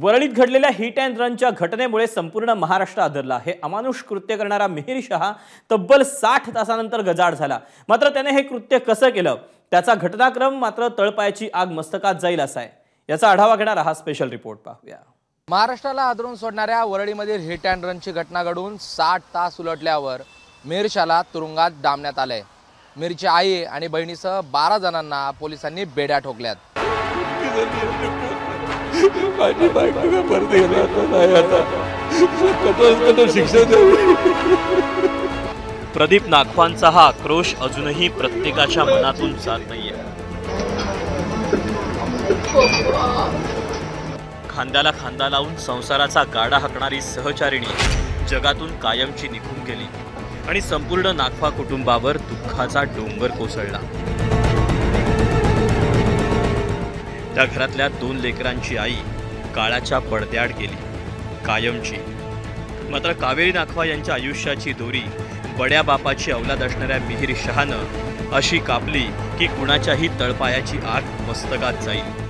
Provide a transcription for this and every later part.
वरळीत घडलेल्या hit and रनच्या घटनेमुळे संपूर्ण महाराष्ट्र आदरला आहे। अमानुष कृत्य करणारा मिहिर शहा तब्बल 60 तासानंतर गजाआड झाला। मात्र त्याने हे कृत्य कसं केलं त्याचा घटनाक्रम मात्र तळपायाची आग मस्तकात जाईल असा आहे। याचा आढावा घेणारा हा स्पेशल रिपोर्ट पाहूया। महाराष्ट्राला हादरून सोडणाऱ्या वरळीमधील हिट अँड रनची घटना घडून 60 तास उलटल्यावर मिहिर शहाला तुरुंगात डांबण्यात आले। मिहिरची आई आणि बहिणीसह 12 जणांना पोलिसांनी बेड्या ठोकल्यात। प्रदीप नाखवांचा हा आक्रोश अजूनही प्रत्येकाच्या मनातून जात नाहीये। खांद्याला खांदा लावून संसाराचा गाडा हाकणारी सहचारिणी जगातून कायमची निघून गेली आणि संपूर्ण नाखवा कुटुंबावर दुःखाचा डोंगर कोसळला। त्या घरातल्या 2 लेकरांची आई काळाच्या पडद्याआड गेली कायमची। मात्र कावेरी नाखवा यांच्या आयुष्याची दोरी बड्या बापाची औलाद असणाऱ्या मिहिर शहानं अशी कापली की कुणाच्याही तळपायाची आग मस्तकात जाईल।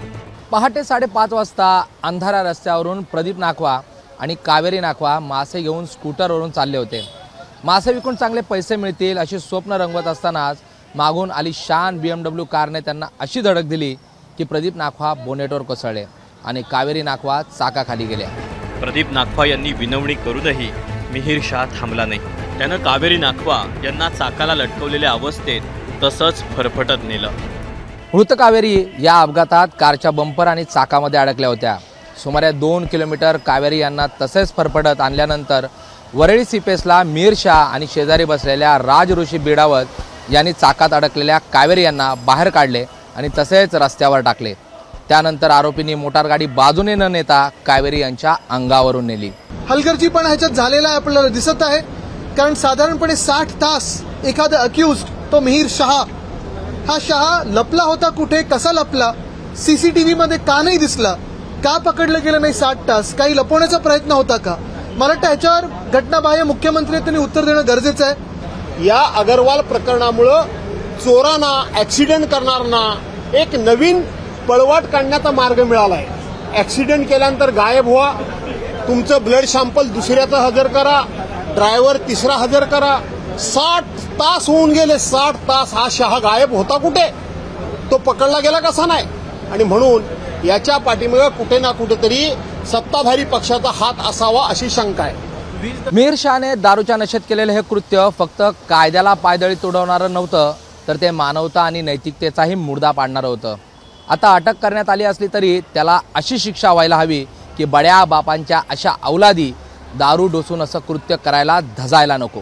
पहाटे 5:30 वाजता अंधारा रस्त्यावरून प्रदीप नाखवा आणि कावेरी नाखवा मासे घेऊन स्कूटरवरून चालले होते। मासे विकून चांगले पैसे मिळतील अशी स्वप्न रंगवत असतानाच मागून आली शान BMW कारने त्यांना अशी धडक दिली की प्रदीप नाखवा बोनेटवर कोसळले आणि कावेरी नाखवा चाकाखाली गेल्या। प्रदीप नाखवा यांनी विनवणी करूनही मिहिर शहा थांबला नाही। त्यानं कावेरी नाखवा यांना चाकाला लटकवलेल्या अवस्थेत तसंच फरफटत नेलं। मृत कावेरी या अपघातात कारच्या बंपर आणि चाकामध्ये अडकल्या होत्या। सुमारे 2 किलोमीटर कावेरी यांना तसेच फरफटत आणल्यानंतर वरळी सीपेसला मिहिर शहा आणि शेजारी बसलेल्या राज ऋषी बिडावत यांनी चाकात अडकलेल्या कावेरी यांना बाहेर काढले आणि तसेच रस्त्यावर टाकले। त्यानंतर आरोपींनी मोटारगाडी बाजूने न नेता कावेरी यांच्या अंगावरून नेली। हलगर्जीपणा ह्याच्यात झालेला आपल्याला दिसत आहे, कारण साधारणपणे 60 तास एखादा अक्यूज्ड तो मिहिर शहा हा शहा लपला होता कुठे, कसा लपला, सीसीटीव्ही मध्ये का नाही दिसला, का पकडलं गेलं नाही 60 तास, काही लपवण्याचा प्रयत्न होता का? मला वाटतं याच्यावर घटनाबाह्य मुख्यमंत्र्यांनी उत्तर देणं गरजेचं आहे। या अगरवाल प्रकरणामुळे चोरांना ऍक्सिडेंट करणाऱ्यांना एक नवीन पळवाट काढण्याचा मार्ग मिळाला आहे। ऍक्सिडेंट केल्यानंतर गायब व्हा, तुमचं ब्लड सॅम्पल दुसऱ्याचं हजर करा, ड्रायव्हर तिसरा हजर करा। 60 तास होऊन गेले, 60 तास हा शहा गायब होता कुठे, तो पकडला गेला कसा नाही? आणि म्हणून याच्या पाठीमागे कुठे ना कुठेतरी सत्ताधारी पक्षाचा हात असावा अशी शंका आहे। मिहिर शहाने दारूच्या नशेत केलेलं हे कृत्य फक्त कायद्याला पायदळी तुडवणारं नव्हतं, तर ते मानवता आणि नैतिकतेचाही मुर्दा पाडणारं होतं। आता अटक करण्यात आली असली तरी त्याला अशी शिक्षा व्हायला हवी की बड्या बापांच्या अशा औलादी दारू डोसून असं कृत्य करायला धजायला नको।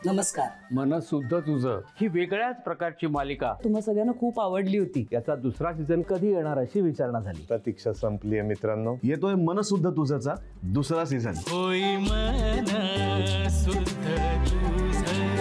नमस्कार। मन शुद्ध तुझं ही वेगळ्याच प्रकारची मालिका तुम्हा सगळ्यांना खूप आवडली होती। याचा दुसरा सीझन कधी येणार अशी विचारणा झाली। प्रतीक्षा संपली आहे मित्रांनो, येतोय मन शुद्ध तुझंचा दुसरा सीझन। होई मन शुद्ध तुझं।